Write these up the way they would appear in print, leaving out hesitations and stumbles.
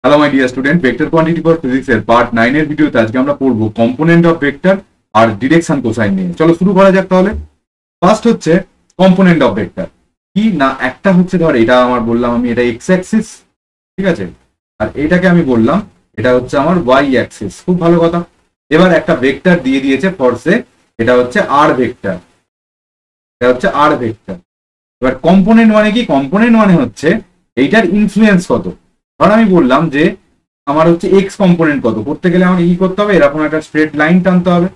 Hello my dear student, vector quantity for physics এর part 9 এর ভিডিওতে আজকে আমরা পড়বো কম্পোনেন্ট অফ ভেক্টর আর ডিরেকশন কোসাইন নিয়ে। চলো শুরু করা যাক তাহলে। ফার্স্ট হচ্ছে কম্পোনেন্ট অফ ভেক্টর কি না, একটা হচ্ছে ধর এটা আমার বললাম আমি এটা এক্স অ্যাক্সিস, ঠিক আছে, আর এটাকে আমি বললাম এটা হচ্ছে আমার ওয়াই অ্যাক্সিস। খুব ভালো কথা। এবার একটা ভেক্টর দিয়ে দিয়েছে ফর্সে, এটা হচ্ছে আর ভেক্টর, এটা হচ্ছে আর ভেক্টর। এবার কম্পোনেন্ট মানে কি? কম্পোনেন্ট মানে হচ্ছে এইটার ইনফ্লুয়েন্স কত। ধর আমি বললাম যে আমার হচ্ছে এক্স কম্পোনেন্ট কত, করতে গেলে আমাকে কি করতে হবে, এরকম একটা স্ট্রেট লাইন টানতে হবে,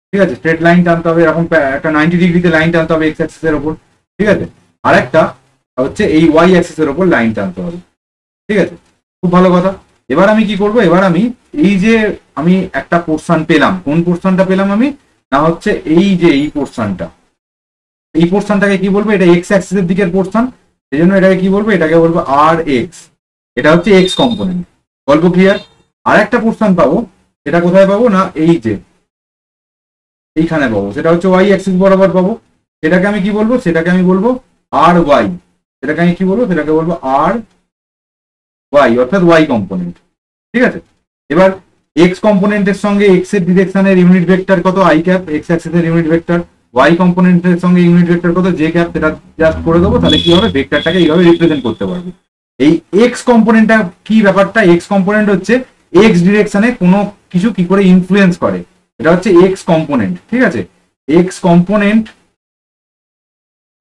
ঠিক আছে, স্ট্রেট লাইন টানতে হবে, এরকম একটা 90 ডিগ্রিতে লাইন টানতে হবে এক্স অ্যাক্সিসের ওপর, ঠিক আছে, আর একটা হচ্ছে এই ওয়াই অ্যাক্সিসের ওপর লাইন টানতে হবে, ঠিক আছে, খুব ভালো কথা। এবার আমি কি করব, এবার আমি এই যে আমি একটা পোর্শন পেলাম, কোন পোর্শনটা পেলাম আমি, না হচ্ছে এই যে এই পোর্শনটা, এই পোর্শনটাকে কি বলবো, এটা এক্স অ্যাক্সিসের দিকের পোর্শন, সেই জন্য এটাকে কি বলবো, এটাকে বলবো আর এক্স, এটা হচ্ছে এক্স কম্পোনেন্ট। গল্প ক্লিয়ার? আর একটা পোর্শন পাবো, সেটা কোথায় পাবো না এই যে এইখানে পাবো, সেটা হচ্ছে ওয়াই অ্যাক্সিস বরাবর পাবো, সেটাকে আমি কি বলবো, সেটাকে আমি বলবো আর ওয়াই, সেটাকে আমি কি বলবো, সেটাকে বলবো আর ওয়াই, অর্থাৎ ওয়াই কম্পোনেন্ট, ঠিক আছে। এবার এক্স কম্পোনেন্টের সঙ্গে এক্স এর ডিরেকশনের ইউনিট ভেক্টর কত, আই ক্যাপ, এক্স অ্যাক্সিসের ইউনিট ভেক্টর, ওয়াই কম্পোনেন্টের সঙ্গে ইউনিট ভেক্টর কত, জে ক্যাপ, সেটা জাস্ট করে দেবো, তাহলে কি হবে, ভেক্টরটাকে এইভাবে রিপ্রেজেন্ট করতে পারবো। এই এক্স কম্পোনেন্টটা কি ব্যাপারটা, এক্স কম্পোনেন্ট হচ্ছে এক্স ডিরেকশনে কোনো কিছু কি করে ইনফ্লুয়েন্স করে, এটা হচ্ছে এক্স কম্পোনেন্ট, ঠিক আছে। এক্স কম্পোনেন্ট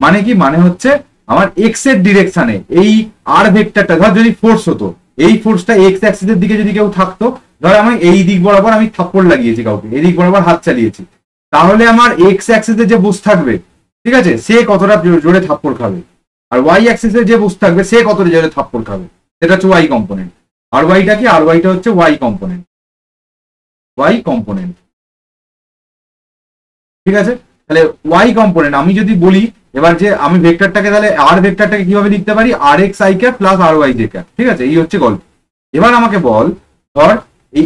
মানে কি, মানে হচ্ছে আমার এক্স এর ডিরেকশনে এই আর ভেক্টরটা, ধর যদি ফোর্স হতো, এই ফোর্সটা এক্স অ্যাক্সিসের দিকে যদি কেউ থাকতো, ধর আমি এই দিক বরাবর আমি থাপ্পড় লাগিয়েছি কাউকে, এই দিক বরাবর হাত চালিয়েছি, তাহলে আমার এক্স অ্যাক্সিসে যে বসে থাকবে, ঠিক আছে, সে কতটা জোরে থাপ্পড় খাবে, আর ওয়াই অ্যাক্সিসে যে বসে থাকবে সে কতটা জোরে থাপ্পড় খাবে, সেটা হচ্ছে ওয়াই কম্পোনেন্ট। আর ওয়াইটা কি, আর ওয়াইটা হচ্ছে ওয়াই কম্পোনেন্ট, ওয়াই কম্পোনেন্ট, ঠিক আছে। তাহলে ওয়াই কম্পোনেন্ট আমি যদি বলি, এবার যে আমি ভেক্টরটাকে তাহলে আর ভেক্টরটাকে কিভাবে লিখতে পারি, R X I cap plus R Y J cap, ঠিক আছে, এই হচ্ছে গল্প। এবার আমাকে বল, ধর এই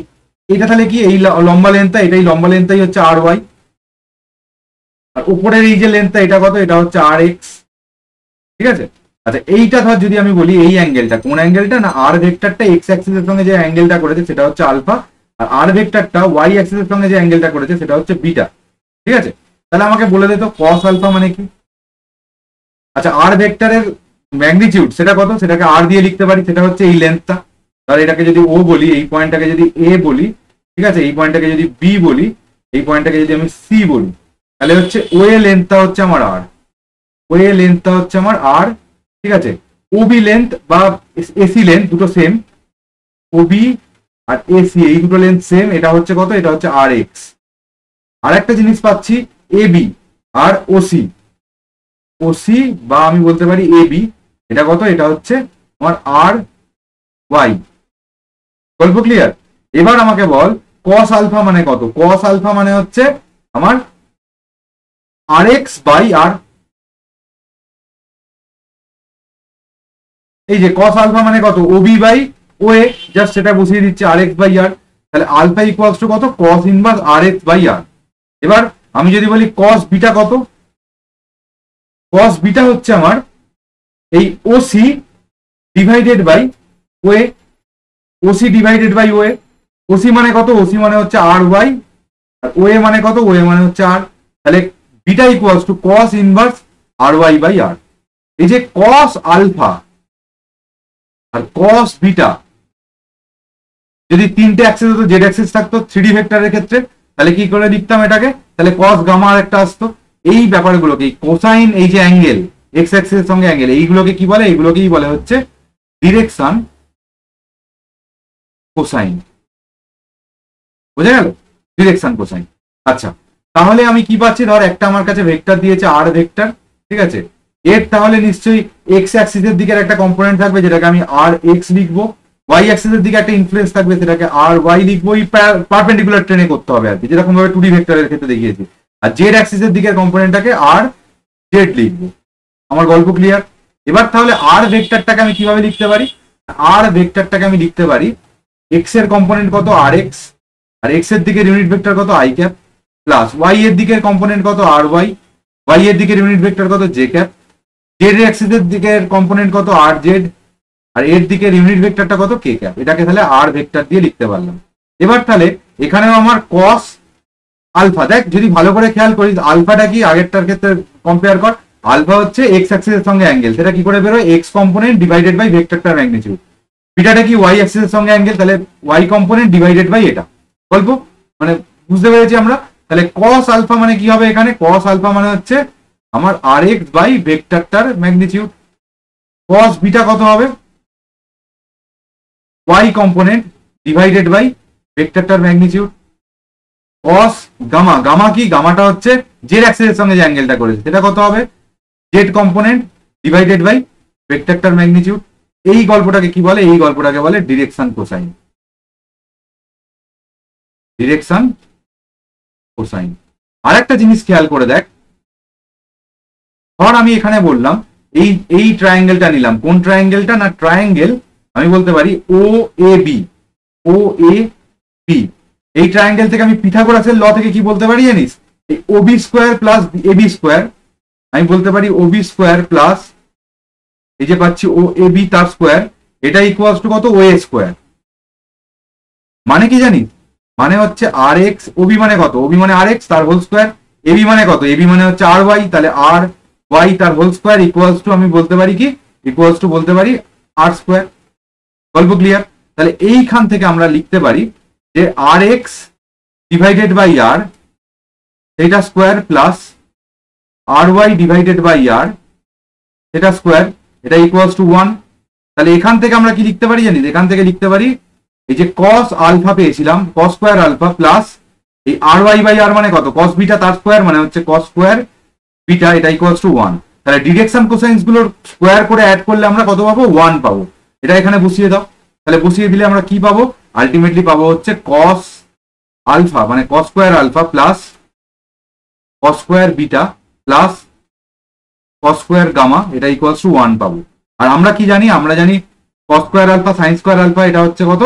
এটা তাহলে কি, এই লম্বা লেন্থটা, এটাই লম্বা লেন্থটাই হচ্ছে আর ওয়াই, আর উপরের এই যে লেন্থটা এটা কত, এটা হচ্ছে আর এক্স, ঠিক আছে। আচ্ছা এইটা ধর যদি আমি বলি এই অ্যাঙ্গেলটা, কোন অ্যাঙ্গেলটা না, আর ভেক্টরটা এক্স অ্যাক্সিসের সঙ্গে যে অ্যাঙ্গেলটা করেছে সেটা হচ্ছে আলফা, আর আর ভেক্টরটা ওয়াই অ্যাক্সিসের সঙ্গে যে অ্যাঙ্গেলটা করেছে সেটা হচ্ছে বিটা, ঠিক আছে। তাহলে আমাকে বলে দে তো কস আলফা মানে কি। আচ্ছা আর ভেক্টরের ম্যাগনিটিউড সেটা কত, সেটাকে আর দিয়ে লিখতে পারি, সেটা হচ্ছে এই লেন্থটা। তাহলে এটাকে যদি ও বলি, এই পয়েন্টটাকে যদি এ বলি, ঠিক আছে, এই পয়েন্টটাকে যদি বি বলি, এই পয়েন্টটাকে যদি আমি সি বলি, তাহলে হচ্ছে ওয়ে লেন্থটা হচ্ছে আমার আর, ওয়ে লেন্থটা হচ্ছে আমার আর, ঠিক আছে। ওবি লেন্থ বা এসি লেন্থ দুটো সেম, ওবি আর এসি এই দুটো লেন্থ সেম, এটা হচ্ছে কত, এটা হচ্ছে আর এক্স। আর একটা জিনিস পাচ্ছি এবি আর ওসি, ওসি বা আমি বলতে পারি এবি, এটা কত, এটা হচ্ছে আমার আর ওয়াই। গল্প ক্লিয়ার? এবার আমাকে বল কস আলফা মানে কত, কস আলফা মানে হচ্ছে আমার আর এক্স বাই আর, এই যে কস আলফা মানে কত, ওবি বাই ওএ, জাস্ট সেটা বসিয়ে দিচ্ছে আর এক্স বাই আর, তাহলে আলফা ইকুয়ালস টু কত, cos inverse R X by R. এবার আমি যদি বলি কস বিটা কত, কস বিটা হচ্ছে আমার এই OC divided by OA, OC divided by OA. OC মানে কত, ওসি মানে হচ্ছে আর ওয়াই, আর ওএ মানে কত, ওএ মানে হচ্ছে আর, তাহলে beta equals to cos inverse R Y by R. এই যে কস আলফা আর কস বিটা যদি তিনটে অ্যাক্সিস হতো, জেড অ্যাক্সিস থাকতো 3D ভেক্টরের ক্ষেত্রে, তাহলে কি করে লিখতাম এটাকে, তাহলে কস গামা আর একটা আসতো। এই ব্যাপারগুলোকে কোসাইন, এই যে অ্যাঙ্গেল এক্স অ্যাক্সিসের সঙ্গে অ্যাঙ্গেল, এইগুলোকে কি বলে, এইগুলোকেই বলে হচ্ছে ডিরেকশন কোসাইন। বোঝা গেল? Direction cosine. আচ্ছা তাহলে আমি কি পাচ্ছি, ধর একটা আমার কাছে ভেক্টর দিয়েছে আর ভেক্টর, ঠিক আছে, এর তাহলে নিশ্চয়ই এক্স অ্যাক্সিসের দিকের একটা কম্পোনেন্ট থাকবে যেটাকে আমি আর এক্স লিখবো, ওয়াই অ্যাক্সিসের দিকে একটা ইনফ্লুয়েন্স থাকবে সেটাকে আর ওয়াই লিখবো, এই পারপেন্ডিকুলার ট্রেনে করতে হবে আর কি, যেরকম ভাবে 2D ভেক্টরের ক্ষেত্রে দেখিয়েছি। আর জেড অ্যাক্সিসের দিকের কম্পোনেন্টটাকে আর জেড লিখবো। আমার গল্প ক্লিয়ার? এবার তাহলে আর ভেক্টরটাকে আমি কিভাবে লিখতে পারি, আর ভেক্টরটাকে আমি লিখতে পারি এক্স এর কম্পোনেন্ট কত আর এক্স, আর এক্স এর দিকের ইউনিট ভেক্টর কত আই ক্যাপ, প্লাস ওয়াই এর দিকের কম্পোনেন্ট কত আর ওয়াই, ওয়াই এর দিকের ইউনিট ভেক্টর কত জে ক্যাপ, জেড অ্যাক্সিসের দিকের কম্পোনেন্ট কত আর জেড, আর এর দিকের ইউনিট ভেক্টরটা কত কে ক্যাপ, এটাকে তাহলে আর ভেক্টর দিয়ে লিখতে পারলাম। এবার তাহলে এখানেও আমার কস আলফা, দেখ যদি ভালো করে খেয়াল করিস আলফাটা কি আগেরটার ক্ষেত্রে কম্পেয়ার কর, আলফা হচ্ছে এক্স অ্যাক্সিসের সঙ্গে অ্যাঙ্গেল, সেটা কি করে বেরোয় এক্স কম্পোনেন্ট ডিভাইডেড বাই ভেক্টরটার ম্যাগনিটিউড। বিটাটা কি ওয়াই অ্যাক্সিসের সঙ্গে অ্যাঙ্গেল, তাহলে ওয়াই কম্পোনেন্ট ডিভাইডেড বাই এটা। গল্প মানে বুঝতে পেরেছি আমরা। তাহলে কস আলফা মানে কি হবে এখানে, কস আলফা মানে হচ্ছে আমার আর এক্স বাই ভেক্টরটার ম্যাগনিটিউড। কস বিটা কত হবে, ওয়াই কম্পোনেন্ট ডিভাইডেড বাই ভেক্টরটার ম্যাগনিটিউড। কস গামা, গামা কি, গামাটা হচ্ছে জেড অ্যাক্সিসের সঙ্গে যে অ্যাঙ্গেলটা করেছে সেটা কত হবে, জেড কম্পোনেন্ট ডিভাইডেড বাই ভেক্টরটার ম্যাগনিটিউড। এই গল্পটাকে কি বলে, এই গল্পটাকে বলে ডিরেকশন কোসাইন, ডিরেকশন কোসাইন। আর একটা জিনিস খেয়াল করে দেখ, ধর আমি এখানে বললাম এই ট্রায়াঙ্গেলটা নিলাম, কোন ট্রায়াঙ্গেলটা না, ট্রায়াঙ্গেল আমি বলতে পারি ও A B, O A B. এই ট্রায়াঙ্গেল থেকে আমি পিথাগোরাসের ল থেকে কি বলতে পারি জানিস, এই OB square plus AB square, আমি বলতে পারি ওবি স্কোয়ার প্লাস এই যে পাচ্ছি ও এ বি তার স্কোয়ার, এটা ইকুয়ালস টু কত, ও এ স্কোয়ার। মানে কি জানিস, মানে হচ্ছে আর এক্স, ওবি মানে কত, ওবি মানে আর এক্স তার হোল স্কোয়ার, এবি মানে কত, এবি মানে হচ্ছে আর ওয়াই, তাহলে আর ওয়াই তার হোল স্কোয়ার ইকুয়ালস টু আমি বলতে পারি কি, ইকুয়ালস টু বলতে পারি আর স্কোয়ার। গল্প ক্লিয়ার। তাহলে এইখান থেকে আমরা লিখতে পারি যে R X divided by R এটা square plus R Y divided by R এটা স্কোয়ার, এটা ইকুয়ালস টু 1। তাহলে এখান থেকে আমরা কি লিখতে পারি জানিস, এখান থেকে লিখতে পারি এই যে কস আলফা পেয়েছিলাম, কস স্কোয়ার আলফা প্লাস এই আর ওয়াই বাই আর মানে কত, কস বিটা তার স্কোয়ার মানে হচ্ছে কস স্কোয়ার বিটা, এটা ইকুয়ালস টু 1। তাহলে ডিরেকশন কোসাইন্স গুলোর স্কোয়ার করে অ্যাড করলে আমরা কত পাবো, 1 পাবো। এটা এখানে বসিয়ে দাও, তাহলে বসিয়ে দিলে আমরা কি পাবো, আলটিমেটলি পাবো হচ্ছে কস আলফা মানে cos square alpha plus cos square beta plus cos square gamma, এটা ইকুয়ালস টু 1 পাবো। আর আমরা কি জানি, আমরা জানি cos square alpha sine square alpha এটা হচ্ছে কত,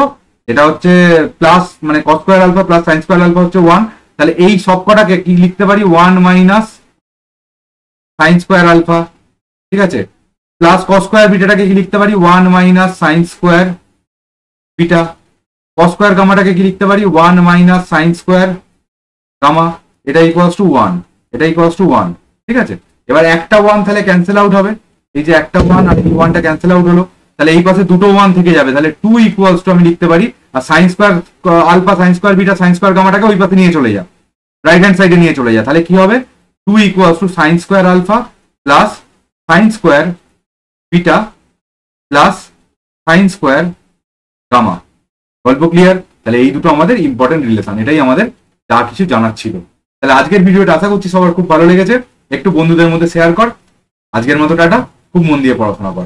এটা হচ্ছে প্লাস মানে cos square alpha plus sine square alpha হচ্ছে 1। তাহলে এই সবকটাকে কি লিখতে পারি, 1 মাইনাস সাইন স্কোয়ার আলফা, ঠিক আছে, প্লাস কস স্কোয়ার বিটাটাকে কি লিখতে পারি, 1 minus sine square beta, cos square গামাটাকে কি লিখতে পারি, 1 মাইনাস সাইন স্কোয়ার গামা, এটা ইকুয়ালস টু 1, এটা ইকুয়ালস টু 1, ঠিক আছে। এবার একটা 1 তাহলে ক্যান্সেল আউট হবে, এই যে একটা 1 আর এই 1টা ক্যান্সেল আউট হলো, তাহলে এই পাশে দুটো 1 থেকে যাবে, তাহলে 2 ইকুয়ালস টু আমি লিখতে পারি, আর sine square alpha sine square beta sine square গামাটাকে ওই পাশে নিয়ে চলে যা, রাইট হ্যান্ড সাইডে নিয়ে চলে যা, তাহলে কি হবে 2 equals to sine square alpha plus sine square beta plus sine square gamma. গল্প ক্লিয়ার। তাহলে এই দুটো আমাদের ইম্পর্টেন্ট রিলেশন, এটাই আমাদের যা কিছু জানার ছিল। তাহলে আজকের ভিডিওটা আশা করছি সবার খুব ভালো লেগেছে, একটু বন্ধুদের মধ্যে শেয়ার কর। আজকের মতো টাটা, খুব মন দিয়ে পড়াশোনা কর।